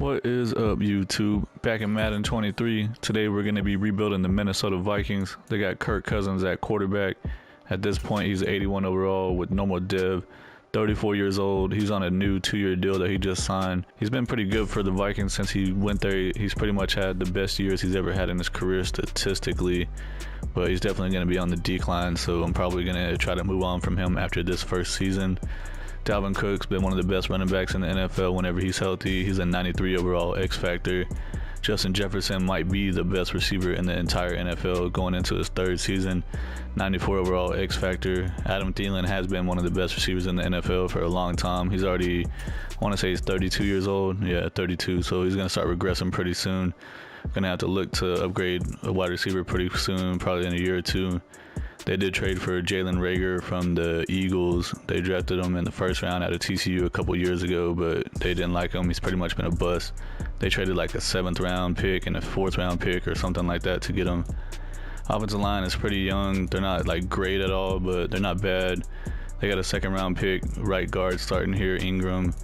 What is up, YouTube? Back in Madden 23, today we're going to be rebuilding the Minnesota Vikings. They got Kirk Cousins at quarterback. At this point, he's 81 overall with normal dev, 34 years old. He's on a new 2-year deal that he just signed. He's been pretty good for the Vikings since he went there. He's pretty much had the best years he's ever had in his career statistically, but he's definitely going to be on the decline, so I'm probably going to try to move on from him after this first season. Dalvin Cook's been one of the best running backs in the NFL whenever he's healthy. He's a 93 overall X Factor. Justin Jefferson might be the best receiver in the entire NFL going into his third season. 94 overall X Factor. Adam Thielen has been one of the best receivers in the NFL for a long time. He's already, I want to say he's 32 years old. Yeah, 32. So he's going to start regressing pretty soon. Going to have to look to upgrade a wide receiver pretty soon, probably in a year or two. They did trade for Jalen Reagor from the Eagles. They drafted him in the first round out of TCU a couple years ago, but they didn't like him. He's pretty much been a bust. They traded like a 7th round pick and a 4th round pick or something like that to get him. Offensive line is pretty young. They're not like great at all, but they're not bad. They got a 2nd round pick, right guard starting here, Ingram.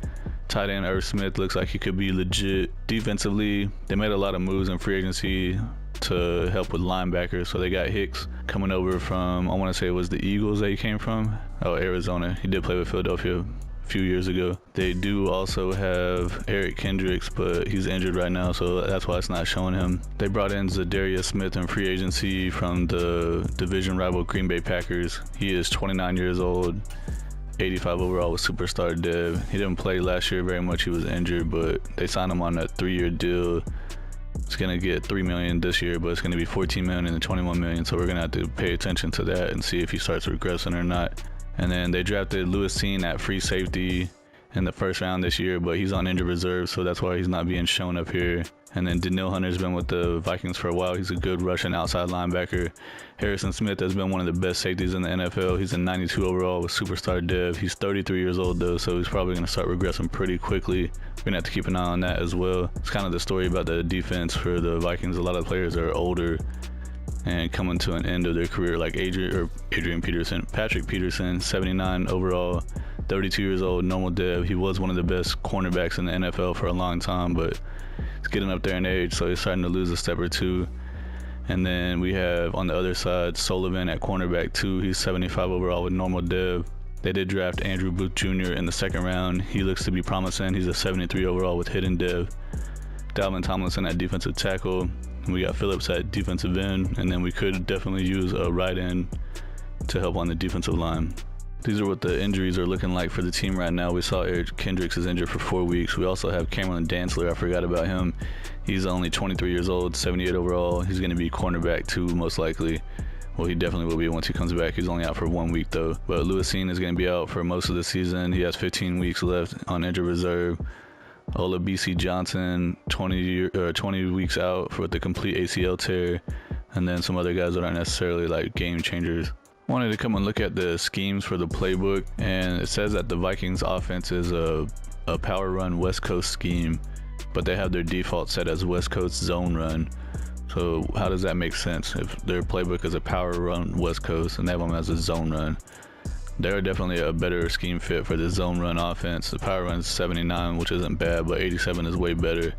Tight end Irv Smith looks like he could be legit. Defensively, they made a lot of moves in free agency to help with linebackers. So they got Hicks coming over from, I want to say it was the Eagles that he came from. Oh, Arizona. He did play with Philadelphia a few years ago. They do also have Eric Kendricks, but he's injured right now, so that's why it's not showing him. They brought in Zadarius Smith in free agency from the division rival Green Bay Packers. He is 29 years old. 85 overall with superstar dev. He didn't play last year very much. He was injured, but they signed him on a 3-year deal. It's gonna get $3 million this year, but it's gonna be $14 million and $21 million. So we're gonna have to pay attention to that and see if he starts regressing or not. And then they drafted Lewis Cine at free safety in the 1st round this year, but he's on injured reserve, so that's why he's not being shown up here. And then Daniil Hunter's been with the Vikings for a while. He's a good Russian outside linebacker. Harrison Smith has been one of the best safeties in the NFL. He's a 92 overall with superstar dev. He's 33 years old though, so he's probably gonna start regressing pretty quickly. We're gonna have to keep an eye on that as well. It's kind of the story about the defense for the Vikings. A lot of players are older and coming to an end of their career, like Patrick Peterson, 79 overall, 32 years old, normal dev. He was one of the best cornerbacks in the NFL for a long time, but he's getting up there in age, so he's starting to lose a step or two. And then we have on the other side Sullivan at cornerback too. He's 75 overall with normal dev. They did draft Andrew Booth Jr. in the 2nd round. He looks to be promising. He's a 73 overall with hidden dev. Dalvin Tomlinson at defensive tackle. We got Phillips at defensive end, and then we could definitely use a right end to help on the defensive line. These are what the injuries are looking like for the team right now. We saw Eric Kendricks is injured for 4 weeks. We also have Cameron Dantzler. I forgot about him. He's only 23 years old, 78 overall. He's going to be cornerback too, most likely. Well, he definitely will be once he comes back. He's only out for 1 week though. But Lewis Cine is going to be out for most of the season. He has 15 weeks left on injured reserve. Ola BC Johnson, 20 weeks out with the complete ACL tear. And then some other guys that aren't necessarily like game changers. Wanted to come and look at the schemes for the playbook, and it says that the Vikings offense is a power run West Coast scheme, but they have their default set as West Coast zone run. So how does that make sense if their playbook is a power run West Coast and they have them as a zone run? They're definitely a better scheme fit for the zone run offense. The power run is 79, which isn't bad, but 87 is way better.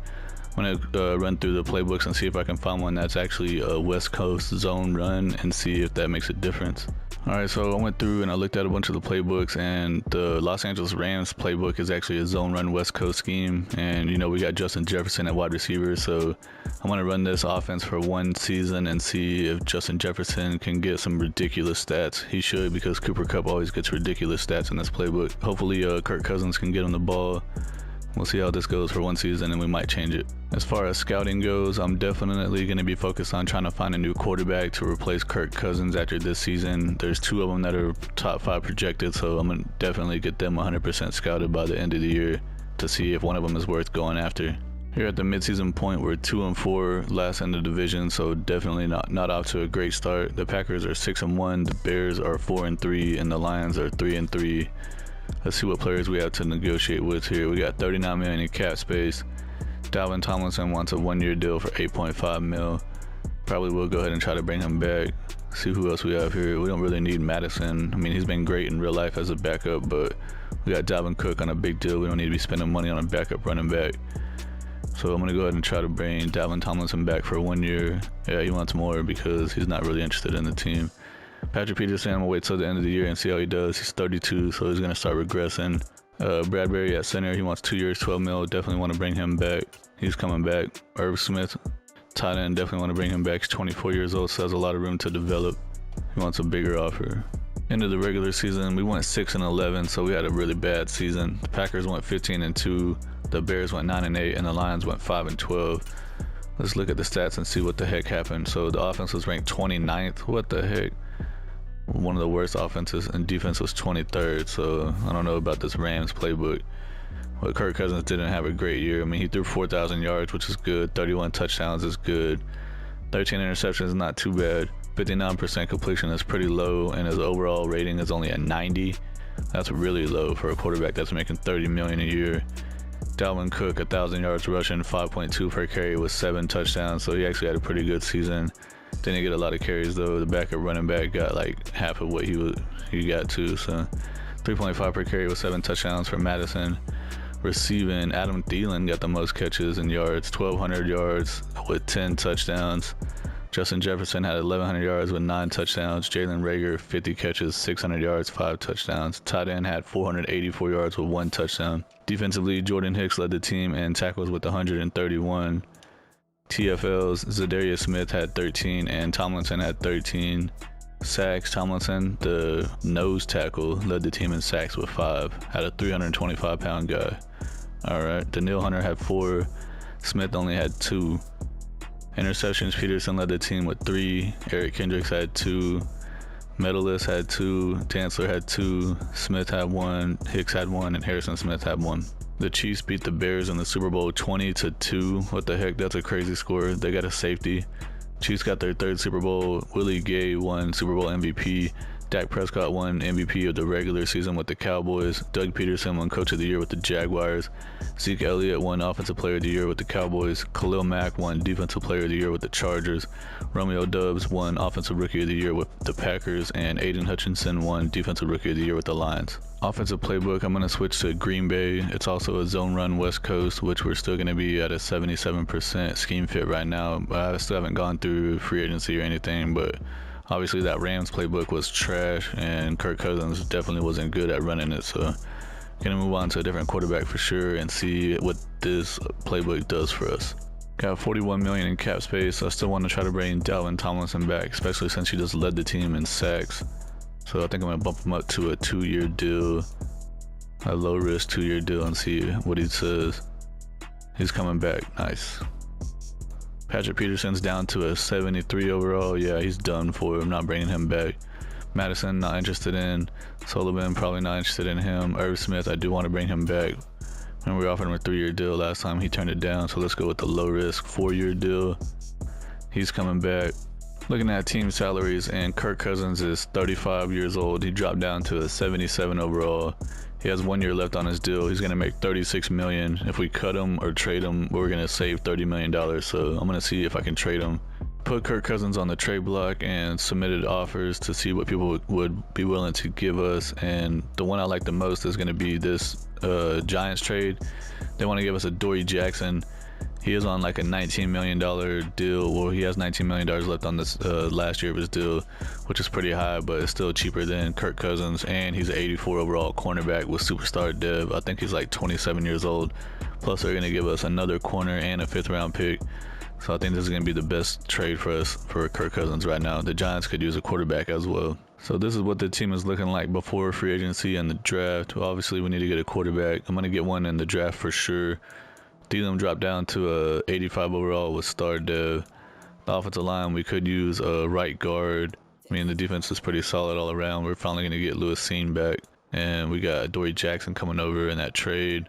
I'm gonna run through the playbooks and see if I can find one that's actually a West Coast zone run and see if that makes a difference. Alright, so I went through and I looked at a bunch of the playbooks, and the Los Angeles Rams playbook is actually a zone run West Coast scheme. And you know, we got Justin Jefferson at wide receiver, so I'm gonna run this offense for 1 season and see if Justin Jefferson can get some ridiculous stats. He should, because Cooper Kupp always gets ridiculous stats in this playbook. Hopefully Kirk Cousins can get him the ball. We'll see how this goes for 1 season, and we might change it. As far as scouting goes, I'm definitely going to be focused on trying to find a new quarterback to replace Kirk Cousins after this season. There's 2 of them that are top 5 projected, so I'm going to definitely get them 100% scouted by the end of the year to see if one of them is worth going after. Here at the midseason point, we're 2-4, last in the division, so definitely not off to a great start. The Packers are 6-1, the Bears are 4-3, and the Lions are 3-3. Let's see what players we have to negotiate with here. We got $39 million in cap space. Dalvin Tomlinson wants a 1-year deal for $8.5 million. Probably will go ahead and try to bring him back. See who else we have here. We don't really need Madison. I mean, he's been great in real life as a backup, but we got Dalvin Cook on a big deal. We don't need to be spending money on a backup running back. So I'm gonna go ahead and try to bring Dalvin Tomlinson back for 1 year. Yeah, he wants more because he's not really interested in the team. Patrick Peterson, I'm gonna wait till the end of the year and see how he does. He's 32, so he's gonna start regressing. Bradbury at center, he wants 2 years, 12 mil. Definitely want to bring him back. He's coming back. Irv Smith, tight end, definitely want to bring him back. He's 24 years old, so has a lot of room to develop. He wants a bigger offer. End of the regular season, we went 6-11, so we had a really bad season. The Packers went 15-2, the Bears went 9-8, and the Lions went 5-12. Let's look at the stats and see what the heck happened. So the offense was ranked 29th. What the heck? One of the worst offenses, and defense was 23rd. So I don't know about this Rams playbook. But Kirk Cousins didn't have a great year. I mean, he threw 4,000 yards, which is good. 31 touchdowns is good. 13 interceptions is not too bad. 59% completion is pretty low, and his overall rating is only at 90. That's really low for a quarterback that's making $30 million a year. Dalvin Cook, 1,000 yards rushing, 5.2 per carry with 7 touchdowns. So he actually had a pretty good season. Didn't get a lot of carries though. The backup running back got like half of what he got too. So 3.5 per carry with 7 touchdowns for Madison. Receiving, Adam Thielen got the most catches and yards, 1,200 yards with 10 touchdowns. Justin Jefferson had 1,100 yards with 9 touchdowns. Jalen Reagor, 50 catches, 600 yards, 5 touchdowns. Tight end had 484 yards with 1 touchdown. Defensively, Jordan Hicks led the team in tackles with 131. TFLs, Zadarius Smith had 13 and Tomlinson had 13. Sacks, Tomlinson, the nose tackle, led the team in sacks with 5. Had a 325-pound guy. Alright, Daniil Hunter had 4. Smith only had 2. Interceptions, Peterson led the team with 3. Eric Kendricks had 2. Medalist had 2. Dantzler had 2. Smith had 1. Hicks had 1. And Harrison Smith had 1. The Chiefs beat the Bears in the Super Bowl 20-2. What the heck? That's a crazy score. They got a safety. Chiefs got their 3rd Super Bowl. Willie Gay won Super Bowl MVP. Dak Prescott won MVP of the regular season with the Cowboys. Doug Peterson won Coach of the Year with the Jaguars. Zeke Elliott won Offensive Player of the Year with the Cowboys. Khalil Mack won Defensive Player of the Year with the Chargers. Romeo Doubs won Offensive Rookie of the Year with the Packers. And Aiden Hutchinson won Defensive Rookie of the Year with the Lions. Offensive playbook, I'm going to switch to Green Bay. It's also a zone run West Coast, which we're still going to be at a 77% scheme fit right now. I still haven't gone through free agency or anything, but obviously that Rams playbook was trash, and Kirk Cousins definitely wasn't good at running it. So gonna move on to a different quarterback for sure and see what this playbook does for us. Got $41 million in cap space. I still want to try to bring Dalvin Tomlinson back, especially since he just led the team in sacks. So I think I'm gonna bump him up to a 2-year deal, a low risk 2-year deal, and see what he says. He's coming back. Nice. Patrick Peterson's down to a 73 overall. Yeah, he's done for. I'm not bringing him back. Madison, not interested in. Sullivan, probably not interested in him. Irv Smith, I do want to bring him back. When we offered him a 3-year deal last time, he turned it down. So let's go with the low risk 4-year deal. He's coming back. Looking at team salaries, and Kirk Cousins is 35 years old. He dropped down to a 77 overall. He has 1 year left on his deal. He's gonna make $36 million. If we cut him or trade him, we're gonna save $30 million. So I'm gonna see if I can trade him. Put Kirk Cousins on the trade block and submitted offers to see what people would be willing to give us. And the one I like the most is gonna be this Giants trade. They want to give us a Dory Jackson. He is on like a $19 million deal. Well, he has $19 million left on this last year of his deal, which is pretty high, but it's still cheaper than Kirk Cousins. And he's an 84 overall cornerback with superstar dev. I think he's like 27 years old. Plus, they're going to give us another corner and a 5th round pick. So I think this is going to be the best trade for us for Kirk Cousins right now. The Giants could use a quarterback as well. So this is what the team is looking like before free agency and the draft. Well, obviously, we need to get a quarterback. I'm going to get one in the draft for sure. Thielen dropped down to a 85 overall with star dev. The offensive line, we could use a right guard. I mean, the defense is pretty solid all around. We're finally going to get Lewis Seen back. And we got Dory Jackson coming over in that trade.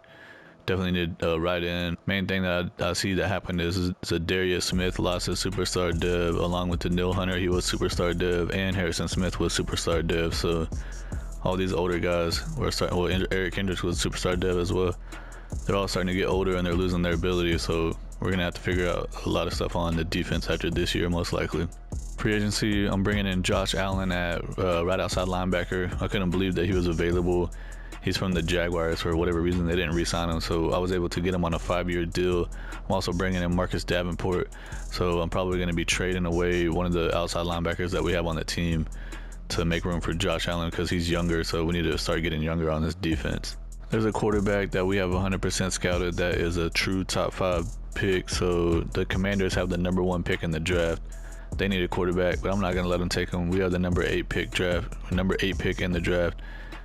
Definitely need right in. Main thing that I see that happened is Zadarius Smith lost his superstar dev along with Daniil Hunter. He was superstar dev, and Harrison Smith was superstar dev. So all these older guys were starting. Well, Eric Kendricks was superstar dev as well. They're all starting to get older and they're losing their ability, so we're gonna have to figure out a lot of stuff on the defense after this year, most likely. Free agency, I'm bringing in Josh Allen at right outside linebacker. I couldn't believe that he was available. He's from the Jaguars. For whatever reason, they didn't re-sign him, so I was able to get him on a 5-year deal. I'm also bringing in Marcus Davenport, so I'm probably going to be trading away one of the outside linebackers that we have on the team to make room for Josh Allen because he's younger, so we need to start getting younger on this defense. There's a quarterback that we have 100% scouted that is a true top 5 pick, so the Commanders have the number 1 pick in the draft. They need a quarterback, but I'm not going to let them take him. We have the number 8 pick in the draft.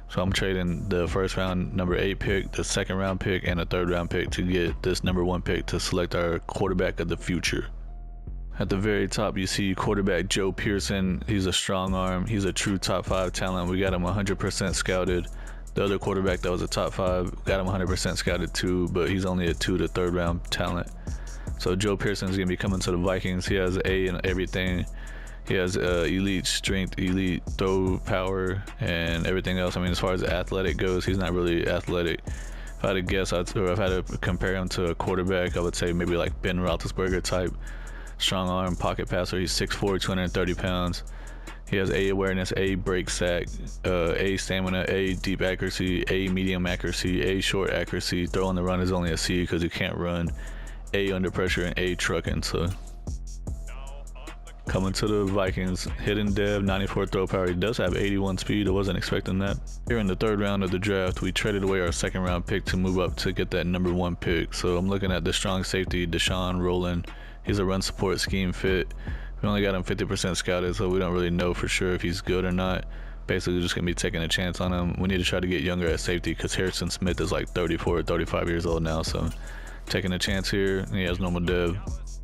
So I'm trading the first round number 8 pick, the second round pick, and a third round pick to get this number 1 pick to select our quarterback of the future. At the very top, you see quarterback Joe Pearson. He's a strong arm. He's a true top 5 talent. We got him 100% scouted. The other quarterback that was a top 5 got him 100% scouted too, but he's only a 2 to 3rd round talent. So Joe Pearson's gonna be coming to the Vikings. He has A in everything. He has elite strength, elite throw power, and everything else. I mean, as far as athletic goes, he's not really athletic. If I had to guess, or if I had to compare him to a quarterback, I would say maybe like Ben Roethlisberger type. Strong arm, pocket passer. He's 6'4", 230 pounds. He has A awareness, A break sack, A stamina, A deep accuracy, A medium accuracy, A short accuracy. Throw on the run is only a C because he can't run. A under pressure, and A trucking. So coming to the Vikings, hidden dev, 94 throw power. He does have 81 speed. I wasn't expecting that. Here in the 3rd round of the draft, we traded away our 2nd round pick to move up to get that number 1 pick. So I'm looking at the strong safety, Deshaun Rowland. He's a run support scheme fit. We only got him 50% scouted, so we don't really know for sure if he's good or not. Basically, just gonna be taking a chance on him. We need to try to get younger at safety because Harrison Smith is like 34 or 35 years old now, so taking a chance here. He has normal dev.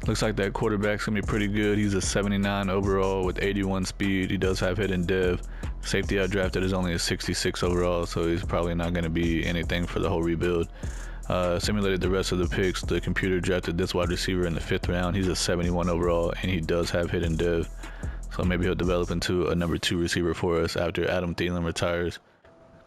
Looks like that quarterback's gonna be pretty good. He's a 79 overall with 81 speed. He does have hidden dev. Safety I drafted is only a 66 overall, so he's probably not gonna be anything for the whole rebuild. Simulated the rest of the picks. The computer drafted this wide receiver in the 5th round. He's a 71 overall, and he does have hidden dev. So maybe he'll develop into a number 2 receiver for us after Adam Thielen retires.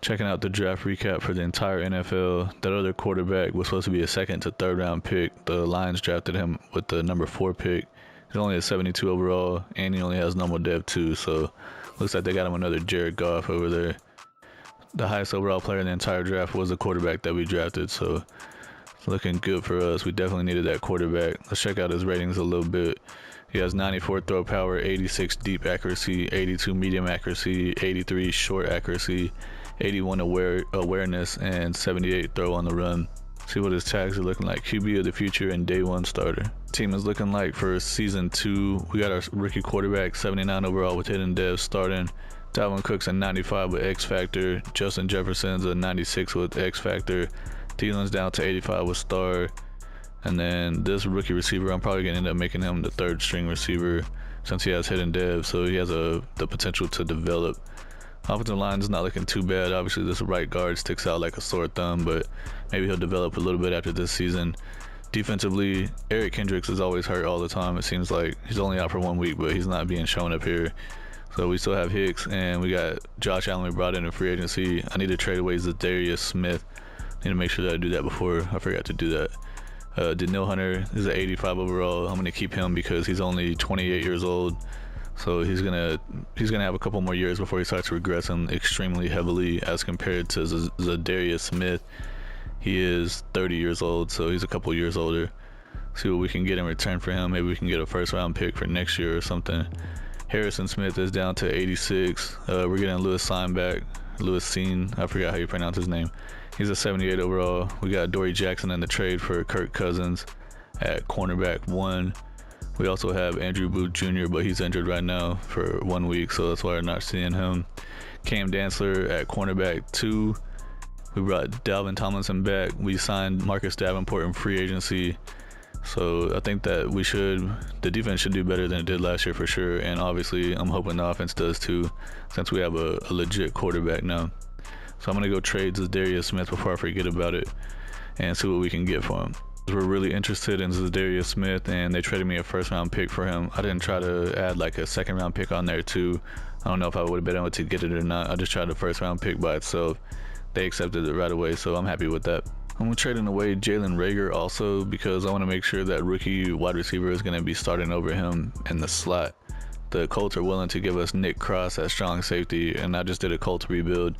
Checking out the draft recap for the entire NFL. That other quarterback was supposed to be a 2nd to 3rd round pick. The Lions drafted him with the number 4 pick. He's only a 72 overall, and he only has normal dev too. So looks like they got him another Jared Goff over there. The highest overall player in the entire draft was the quarterback that we drafted, so it's looking good for us. We definitely needed that quarterback. Let's check out his ratings a little bit. He has 94 throw power, 86 deep accuracy, 82 medium accuracy, 83 short accuracy, 81 awareness, and 78 throw on the run. See what his tags are looking like. QB of the future and day 1 starter. Team is looking like for season 2. We got our rookie quarterback, 79 overall with hidden dev starting. Dalvin Cook's a 95 with X Factor. Justin Jefferson's a 96 with X Factor. Thielen's down to 85 with Star. And then this rookie receiver, I'm probably going to end up making him the 3rd string receiver since he has hidden dev, so he has the potential to develop. Offensive line is not looking too bad. Obviously, this right guard sticks out like a sore thumb, but maybe he'll develop a little bit after this season. Defensively, Eric Kendricks is always hurt all the time. It seems like he's only out for 1 week, but he's not being shown up here. So we still have Hicks, and we got Josh Allen we brought in free agency. I need to trade away Zadarius Smith. I need to make sure that I do that before I forgot to do that. Daniil Hunter is an 85 overall. I'm gonna keep him because he's only 28 years old. So he's gonna have a couple more years before he starts regressing extremely heavily as compared to Zadarius Smith. He is 30 years old, so he's a couple years older. See what we can get in return for him. Maybe we can get a 1st round pick for next year or something. Harrison Smith is down to 86. We're getting Lewis Seen. I forgot how you pronounce his name. He's a 78 overall. We got Dory Jackson in the trade for Kirk Cousins at cornerback 1. We also have Andrew Booth Jr., but he's injured right now for 1 week, so that's why we're not seeing him. Cam Dantzler at cornerback 2. We brought Dalvin Tomlinson back. We signed Marcus Davenport in free agency. So I think that the defense should do better than it did last year for sure. And obviously, I'm hoping the offense does too, since we have a legit quarterback now. So I'm going to go trade Zadarius Smith before I forget about it and see what we can get for him. We're really interested in Zadarius Smith, and they traded me a 1st round pick for him. I didn't try to add like a 2nd round pick on there too. I don't know if I would have been able to get it or not. I just tried the 1st round pick by itself. They accepted it right away, so I'm happy with that. I'm going to trade away Jalen Reagor also because I want to make sure that rookie wide receiver is going to be starting over him in the slot. The Colts are willing to give us Nick Cross at strong safety, and I just did a Colts rebuild,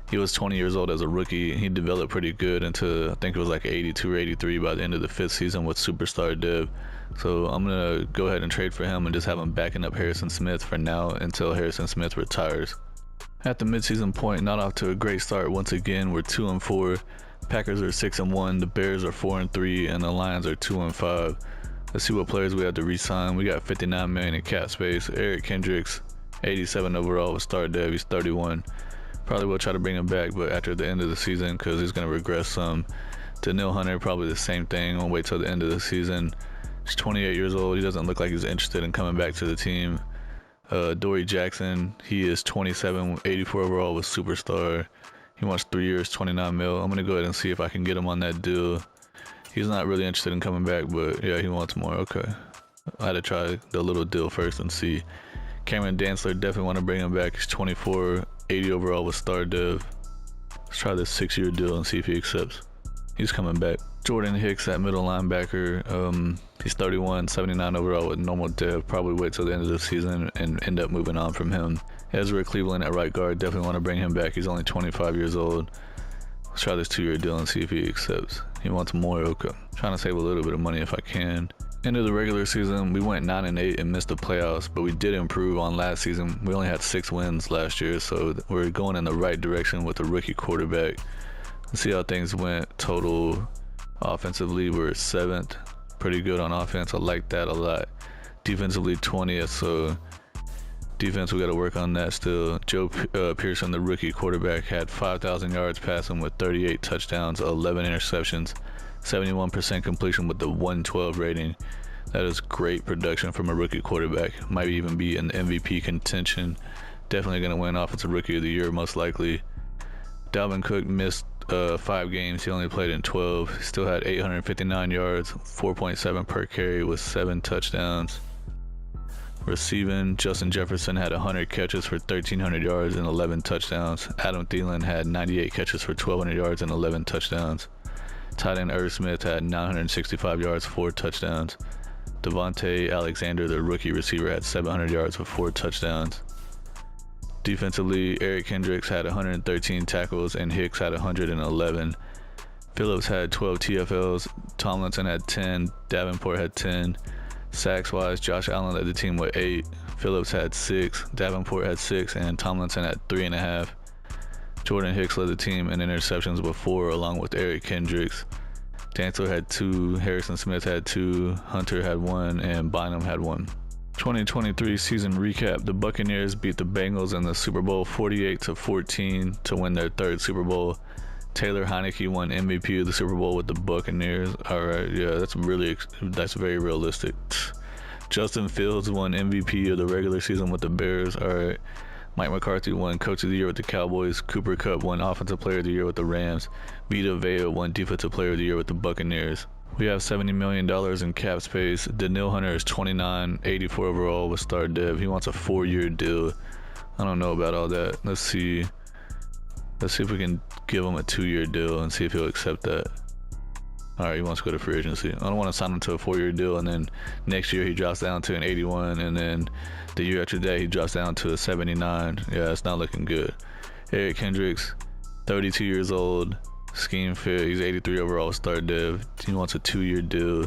He was 20 years old as a rookie. He developed pretty good into, I think it was like 82 or 83 by the end of the 5th season with superstar Dev. So I'm going to go ahead and trade for him and just have him backing up Harrison Smith for now until Harrison Smith retires. At the midseason point, not off to a great start once again. We're 2-4. Packers are 6-1. The Bears are 4-3, and the Lions are 2-5. Let's see what players we have to re-sign. We got $59 million in cap space. Eric Kendricks, 87 overall with star Dev. He's 31. Probably will try to bring him back, but after the end of the season, because he's going to regress some. Daniil Hunter, probably the same thing. We'll wait till the end of the season. He's 28 years old. He doesn't look like he's interested in coming back to the team. Dory Jackson, he is 27, 84 overall with superstar. He wants 3 years, 29 mil. I'm going to go ahead and see if I can get him on that deal. He's not really interested in coming back, but yeah, he wants more. Okay. I had to try the little deal first and see. Cameron Dantzler, definitely want to bring him back. He's 24, 80 overall with star Dev. Let's try this 6-year deal and see if he accepts. He's coming back. Jordan Hicks at middle linebacker. He's 31, 79 overall with normal Dev. Probably wait till the end of the season and end up moving on from him. Ezra Cleveland at right guard. Definitely want to bring him back. He's only 25 years old. Let's try this 2-year deal and see if he accepts. He wants more. Okay. Trying to save a little bit of money if I can. End of the regular season, we went 9-8 and missed the playoffs, but we did improve on last season. We only had 6 wins last year, so we're going in the right direction with a rookie quarterback. Let's see how things went. Total offensively, we're 7th. Pretty good on offense. I like that a lot. Defensively, 20th. So defense, we got to work on that still. Joe Pearson, the rookie quarterback, had 5,000 yards passing with 38 touchdowns, 11 interceptions, 71% completion with the 112 rating. That is great production from a rookie quarterback. Might even be in the MVP contention. Definitely going to win Offensive Rookie of the Year, most likely. Dalvin Cook missed 5 games. He only played in 12. He still had 859 yards, 4.7 per carry with 7 touchdowns. Receiving, Justin Jefferson had 100 catches for 1,300 yards and 11 touchdowns. Adam Thielen had 98 catches for 1,200 yards and 11 touchdowns. Tight end Irv Smith had 965 yards, 4 touchdowns. Devontae Alexander, the rookie receiver, had 700 yards with 4 touchdowns. Defensively, Eric Kendricks had 113 tackles and Hicks had 111. Phillips had 12 TFLs. Tomlinson had 10. Davenport had 10. Sacks-wise, Josh Allen led the team with 8. Phillips had 6. Davenport had 6. And Tomlinson had 3.5. Jordan Hicks led the team in interceptions with 4, along with Eric Kendricks. Dantzler had 2. Harrison Smith had 2. Hunter had 1. And Bynum had 1. 2023 season recap. The Buccaneers beat the Bengals in the Super Bowl 48-14 to win their 3rd Super Bowl. Taylor Heineke won MVP of the Super Bowl with the Buccaneers. All right, yeah, that's very realistic. Justin Fields won MVP of the regular season with the Bears. All right. Mike McCarthy won Coach of the Year with the Cowboys. Cooper Kupp won Offensive Player of the Year with the Rams. Vita Vea won Defensive Player of the Year with the Buccaneers. We have $70 million in cap space. Daniil Hunter is 29, 84 overall with star Dev. He wants a 4-year deal. I don't know about all that. Let's see if we can give him a 2-year deal and see if he'll accept that. All right, he wants to go to free agency. I don't want to sign him to a 4-year deal and then next year he drops down to an 81 and then the year after that he drops down to a 79. Yeah, it's not looking good. Eric Kendricks, 32 years old. Scheme fit. He's 83 overall star Dev. He wants a 2-year deal.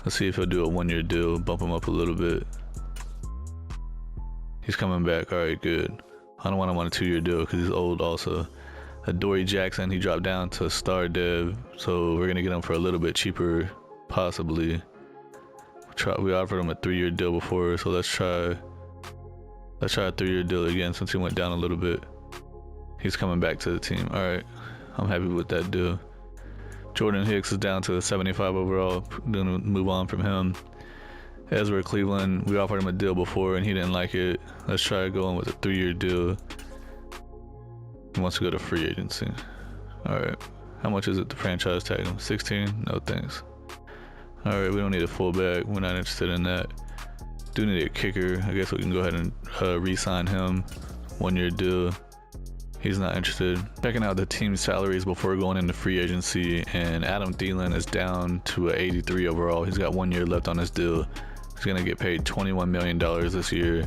Let's see if he'll do a 1-year deal. Bump him up a little bit. He's coming back. All right, good. I don't want him on a 2-year deal because he's old also. Dory Jackson, he dropped down to star Dev, so we're gonna get him for a little bit cheaper, possibly. We offered him a 3-year deal before, so let's try a 3-year deal again since he went down a little bit. He's coming back to the team. All right. I'm happy with that deal. Jordan Hicks is down to 75 overall. Gonna move on from him. Ezra Cleveland, we offered him a deal before and he didn't like it. Let's try going with a 3-year deal. He wants to go to free agency. All right. How much is it to franchise tag him? 16? No thanks. All right, we don't need a fullback. We're not interested in that. Do need a kicker. I guess we can go ahead and re-sign him. 1-year deal. He's not interested. Checking out the team salaries before going into free agency, and Adam Thielen is down to an 83 overall. He's got 1 year left on his deal. He's gonna get paid $21 million this year.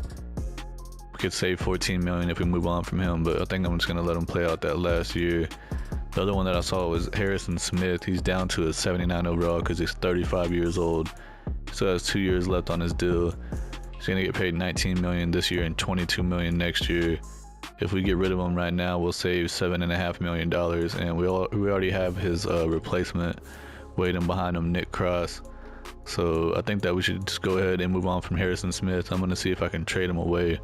We could save 14 million if we move on from him, but I think I'm just gonna let him play out that last year. The other one that I saw was Harrison Smith. He's down to a 79 overall because he's 35 years old. So has 2 years left on his deal. He's gonna get paid 19 million this year and 22 million next year. If we get rid of him right now, we'll save $7.5 million, and we already have his replacement waiting behind him, Nick Cross. So I think that we should just go ahead and move on from Harrison Smith. I'm gonna see if I can trade him away.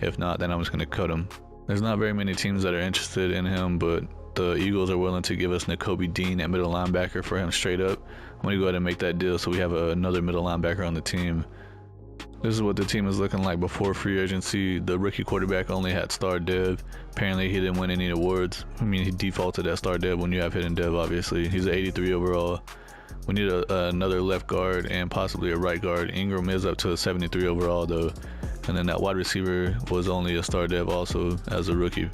If not, then I'm just gonna cut him. There's not very many teams that are interested in him, but the Eagles are willing to give us Nakobe Dean at middle linebacker for him straight up. I'm gonna go ahead and make that deal so we have another middle linebacker on the team. This is what the team is looking like before free agency. The rookie quarterback only had star dev. Apparently he didn't win any awards. I mean, he defaulted at star dev when you have hidden dev, obviously. He's an 83 overall. We need another left guard and possibly a right guard. Ingram is up to a 73 overall though. And then that wide receiver was only a star dev also as a rookie.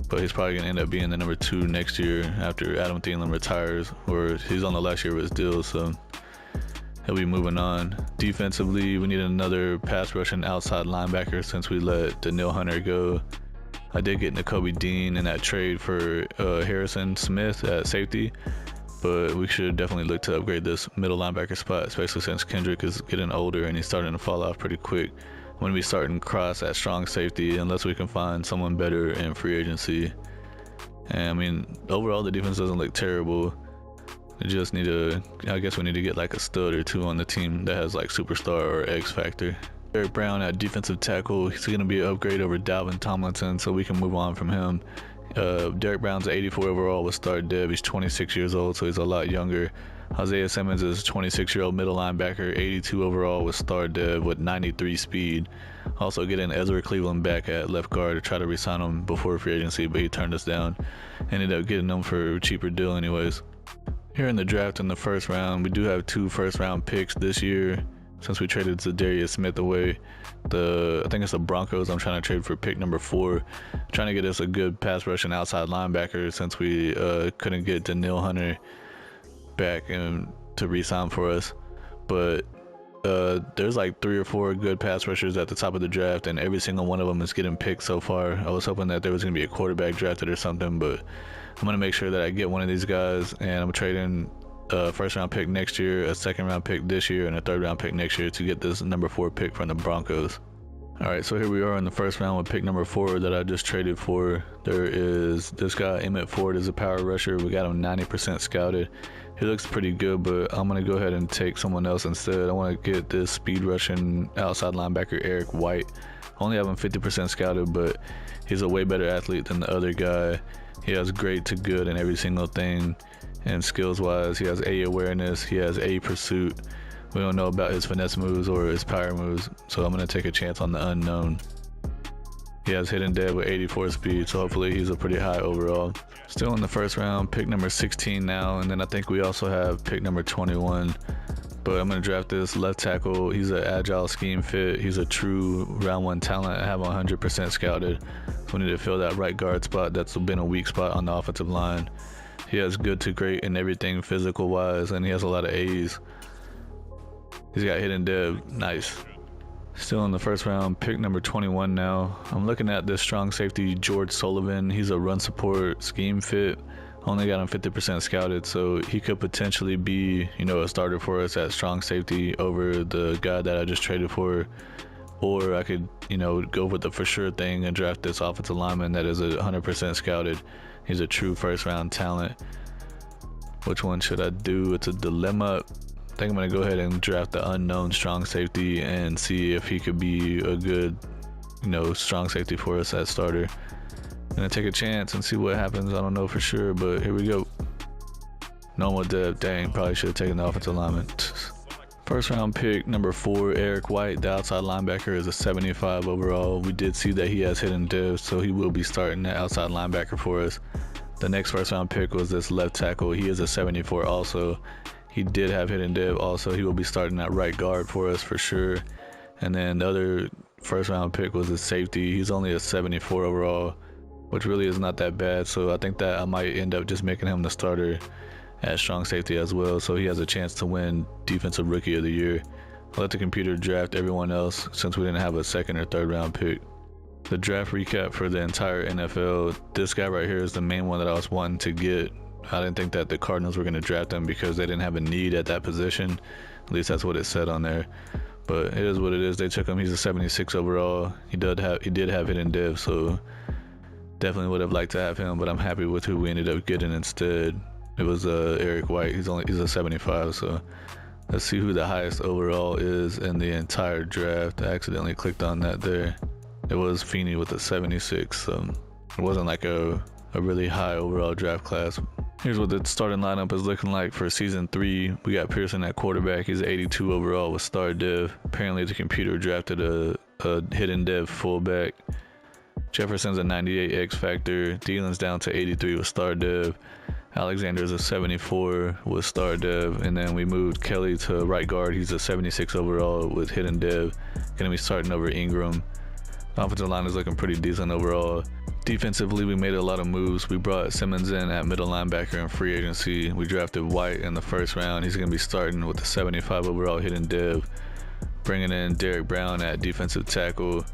But he's probably going to end up being the number 2 next year after Adam Thielen retires, or he's on the last year of his deal, so he'll be moving on. Defensively, we need another pass rushing outside linebacker since we let Danielle Hunter go. I did get Nakobe Dean in that trade for Harrison Smith at safety, but we should definitely look to upgrade this middle linebacker spot, especially since Kendrick is getting older and he's starting to fall off pretty quick. When we starting Cross at strong safety, unless we can find someone better in free agency. And I mean, overall the defense doesn't look terrible. We just need I guess we need to get like a stud or two on the team that has like superstar or X factor. Derek Brown at defensive tackle, he's gonna be an upgrade over Dalvin Tomlinson, so we can move on from him. Derek Brown's 84 overall with star dev. He's 26 years old, so he's a lot younger. Isaiah Simmons is 26-year-old middle linebacker, 82 overall with star dev with 93 speed. Also getting Ezra Cleveland back at left guard to try to re-sign him before free agency, but he turned us down. Ended up getting him for a cheaper deal anyways. Here in the draft in the first round, we do have 2 first-round picks this year since we traded Zadarius Smith away. I think it's the Broncos I'm trying to trade for pick number 4. Trying to get us a good pass rushing outside linebacker since we couldn't get Danielle Hunter back and to re-sign for us. But there's like 3 or 4 good pass rushers at the top of the draft, and every single one of them is getting picked so far. I was hoping that there was going to be a quarterback drafted or something, but I'm going to make sure that I get one of these guys, and I'm trading a first round pick next year, a second round pick this year, and a third round pick next year to get this number 4 pick from the Broncos. Alright, so here we are in the first round with pick number 4 that I just traded for. There is this guy, Emmett Ford, is a power rusher. We got him 90% scouted. He looks pretty good, but I'm going to go ahead and take someone else instead. I want to get this speed rushing outside linebacker, Eric White. I only have him 50% scouted, but he's a way better athlete than the other guy. He has great to good in every single thing, and skills wise he has A awareness, he has A pursuit. We don't know about his finesse moves or his power moves, so I'm going to take a chance on the unknown. He has hidden dead with 84 speed, so hopefully he's a pretty high overall. Still in the first round, pick number 16 now, and then I think we also have pick number 21. But I'm going to draft this left tackle. He's an agile scheme fit. He's a true round 1 talent. I have 100% scouted. So we need to fill that right guard spot that's been a weak spot on the offensive line. He has good to great in everything physical wise, and he has a lot of A's. He's got hidden dev. Nice. Still in the first round, pick number 21 now. I'm looking at this strong safety, George Sullivan. He's a run support scheme fit. Only got him 50% scouted, so he could potentially be, a starter for us at strong safety over the guy that I just traded for. Or I could, go with the for sure thing and draft this offensive lineman that is 100% scouted. He's a true first round talent. Which one should I do? It's a dilemma. I think I'm going to go ahead and draft the unknown strong safety and see if he could be a good, strong safety for us at starter. I'm going to take a chance and see what happens. I don't know for sure, but here we go. Normal depth. Dang, probably should have taken the offensive lineman. First round pick, number 4, Eric White, the outside linebacker, is a 75 overall. We did see that he has hidden dev, so he will be starting the outside linebacker for us. The next first round pick was this left tackle. He is a 74 also. He did have hidden dev also. He will be starting at right guard for us for sure. And then the other first round pick was a safety. He's only a 74 overall, which really is not that bad. So I think that I might end up just making him the starter at strong safety as well, so he has a chance to win Defensive Rookie of the Year. I'll let the computer draft everyone else since we didn't have a second or third round pick. The draft recap for the entire NFL. This guy right here is the main one that I was wanting to get. I didn't think that the Cardinals were going to draft him because they didn't have a need at that position. At least that's what it said on there. But it is what it is. They took him. He's a 76 overall. He did have hidden div, so definitely would have liked to have him. But I'm happy with who we ended up getting instead. It was Eric White. He's a 75. So let's see who the highest overall is in the entire draft. I accidentally clicked on that there. It was Feeney with a 76. So it wasn't like a really high overall draft class. Here's what the starting lineup is looking like for season 3. We got Pearson at quarterback. He's 82 overall with star div. Apparently the computer drafted a hidden div fullback. Jefferson's a 98 X factor. Thielen's down to 83 with star div. Alexander's a 74 with star div. And then we moved Kelly to right guard. He's a 76 overall with hidden div. Gonna be starting over Ingram. The offensive line is looking pretty decent overall. Defensively, we made a lot of moves. We brought Simmons in at middle linebacker in free agency. We drafted White in the first round. He's going to be starting with the 75 overall hidden div. Bringing in Derek Brown at defensive tackle.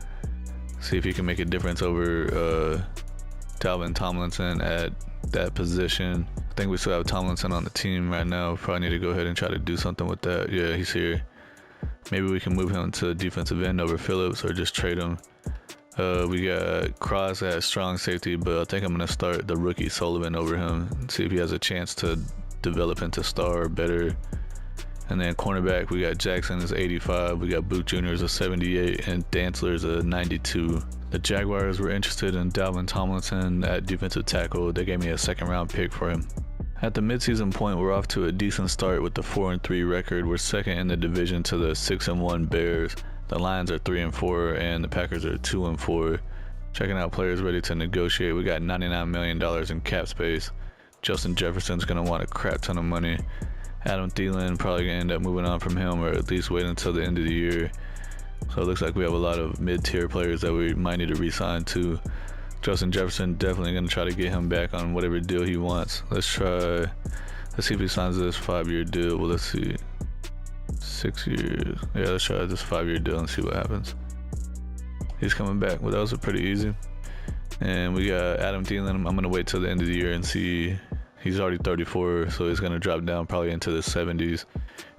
See if he can make a difference over Dalvin Tomlinson at that position. I think we still have Tomlinson on the team right now. Probably need to go ahead and try to do something with that. Yeah, he's here. Maybe we can move him to defensive end over Phillips or just trade him. We got Cross at strong safety, but I think I'm going to start the rookie Sullivan over him and see if he has a chance to develop into star or better. And then cornerback, we got Jackson is 85, we got Booth Jr. is a 78, and Dantzler is a 92. The Jaguars were interested in Dalvin Tomlinson at defensive tackle. They gave me a 2nd round pick for him. At the midseason point, we're off to a decent start with the 4-3 record. We're 2nd in the division to the 6-1 Bears. The Lions are 3-4 and the Packers are 2-4. Checking out players ready to negotiate. We got $99 million in cap space. Justin Jefferson's going to want a crap ton of money. Adam Thielen probably going to end up moving on from him or at least wait until the end of the year. So it looks like we have a lot of mid-tier players that we might need to re-sign to. Justin Jefferson, definitely going to try to get him back on whatever deal he wants. Let's see if he signs this 5-year deal. Well, let's see. 6 years. Yeah, let's try this 5-year deal and see what happens. He's coming back. Well, that was pretty easy. And we got Adam Thielen. I'm going to wait till the end of the year and see. He's already 34, so he's going to drop down probably into the 70s.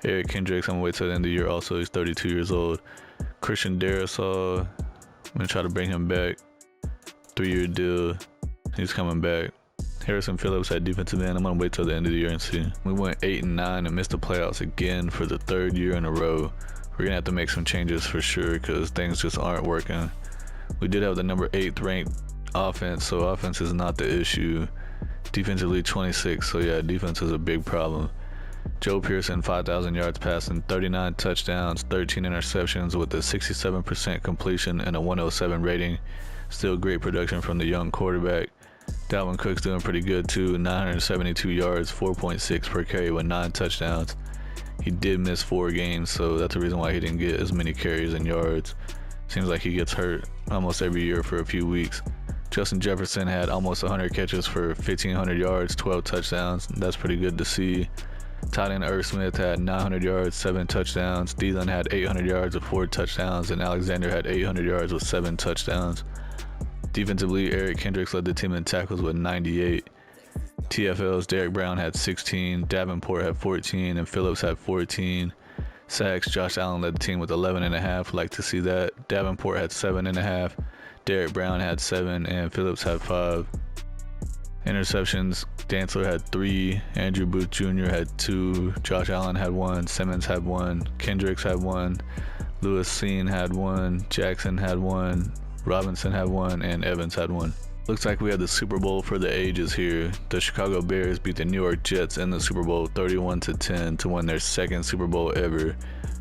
Eric Kendricks, I'm going to wait till the end of the year also. He's 32 years old. Christian Darrisaw, I'm going to try to bring him back. 3-year deal. He's coming back. Harrison Phillips at defensive end. I'm going to wait till the end of the year and see. We went 8-9 and missed the playoffs again for the 3rd year in a row. We're going to have to make some changes for sure because things just aren't working. We did have the number 8th ranked offense, so offense is not the issue. Defensively 26, so yeah, defense is a big problem. Joe Pearson, 5,000 yards passing, 39 touchdowns, 13 interceptions with a 67% completion and a 107 rating. Still great production from the young quarterback. Dalvin Cook's doing pretty good too, 972 yards, 4.6 per carry with 9 touchdowns. He did miss 4 games, so that's the reason why he didn't get as many carries and yards. Seems like he gets hurt almost every year for a few weeks. Justin Jefferson had almost 100 catches for 1,500 yards, 12 touchdowns. That's pretty good to see. Tight end Irv Smith had 900 yards, 7 touchdowns. Thielen had 800 yards with 4 touchdowns, and Alexander had 800 yards with 7 touchdowns. Defensively, Eric Kendricks led the team in tackles with 98. TFL's Derek Brown had 16, Davenport had 14, and Phillips had 14. Sacks, Josh Allen led the team with 11.5. Like to see that. Davenport had 7.5. Derek Brown had 7, and Phillips had 5. Interceptions, Dantzler had 3, Andrew Booth Jr. had 2, Josh Allen had 1, Simmons had 1, Kendricks had 1, Lewis Seen had 1, Jackson had 1, Robinson had 1, and Evans had 1. Looks like we had the Super Bowl for the ages here. The Chicago Bears beat the New York Jets in the Super Bowl 31-10 to win their 2nd Super Bowl ever.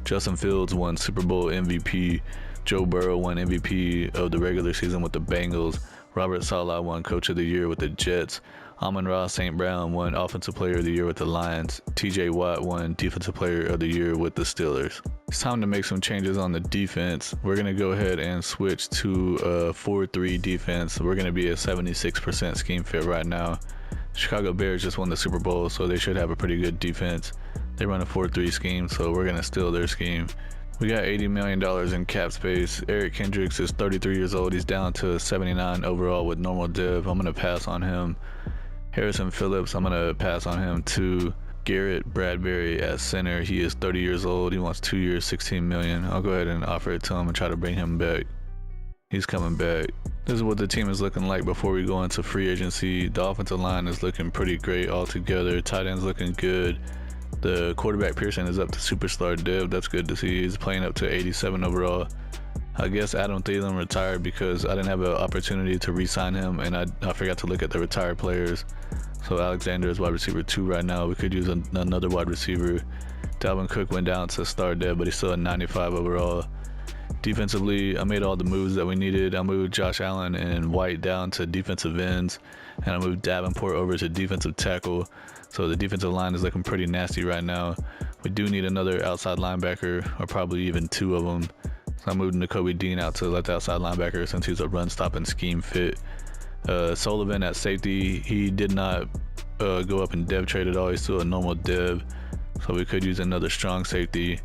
Justin Fields won Super Bowl MVP. Joe Burrow won MVP of the regular season with the Bengals. Robert Saleh won Coach of the Year with the Jets. Amon-Ra St. Brown won Offensive Player of the Year with the Lions. TJ Watt won Defensive Player of the Year with the Steelers. It's time to make some changes on the defense. We're going to go ahead and switch to a 4-3 defense. We're going to be a 76% scheme fit right now. Chicago Bears just won the Super Bowl, so they should have a pretty good defense. They run a 4-3 scheme, so we're going to steal their scheme. We got $80 million in cap space. Eric Kendricks is 33 years old. He's down to 79 overall with normal div. I'm going to pass on him. Harrison Phillips, I'm going to pass on him too. Garrett Bradbury at center. He is 30 years old. He wants 2 years, $16 million. I'll go ahead and offer it to him and try to bring him back. He's coming back. This is what the team is looking like before we go into free agency. The offensive line is looking pretty great altogether. Tight end's looking good. The quarterback Pearson is up to superstar div. That's good to see. He's playing up to 87 overall. I guess Adam Thielen retired because I didn't have an opportunity to re-sign him, and I forgot to look at the retired players. So Alexander is wide receiver 2 right now. We could use another wide receiver. Dalvin Cook went down to star dev, but he's still at 95 overall. Defensively, I made all the moves that we needed. I moved Josh Allen and White down to defensive ends, and I moved Davenport over to defensive tackle. So the defensive line is looking pretty nasty right now. We do need another outside linebacker, or probably even 2 of them. So I moved Nakobe Dean out to left outside linebacker since he's a run-stopping scheme fit. Sullivan at safety, he did not go up in dev trade at all. He's still a normal dev, so we could use another strong safety.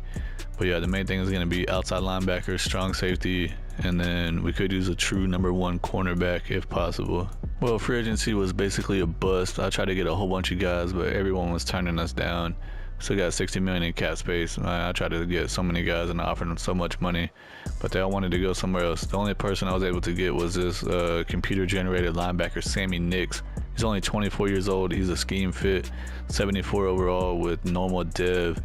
But yeah, the main thing is going to be outside linebacker, strong safety, and then we could use a true number 1 cornerback if possible. Well, free agency was basically a bust. I tried to get a whole bunch of guys, but everyone was turning us down. Still got $60 million in cap space. I tried to get so many guys and I offered them so much money, but they all wanted to go somewhere else. The only person I was able to get was this computer-generated linebacker, Sammy Nix. He's only 24 years old. He's a scheme fit, 74 overall with normal div,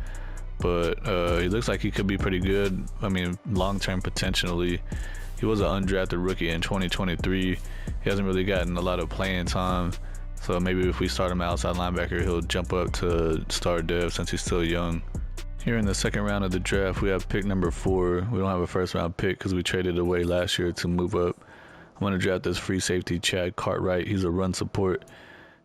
but he looks like he could be pretty good. I mean, long-term potentially. He was an undrafted rookie in 2023. He hasn't really gotten a lot of playing time. So maybe if we start him outside linebacker, he'll jump up to star dev since he's still young. Here in the second round of the draft, we have pick number 4. We don't have a first round pick because we traded away last year to move up. I'm going to draft this free safety, Chad Cartwright. He's a run support.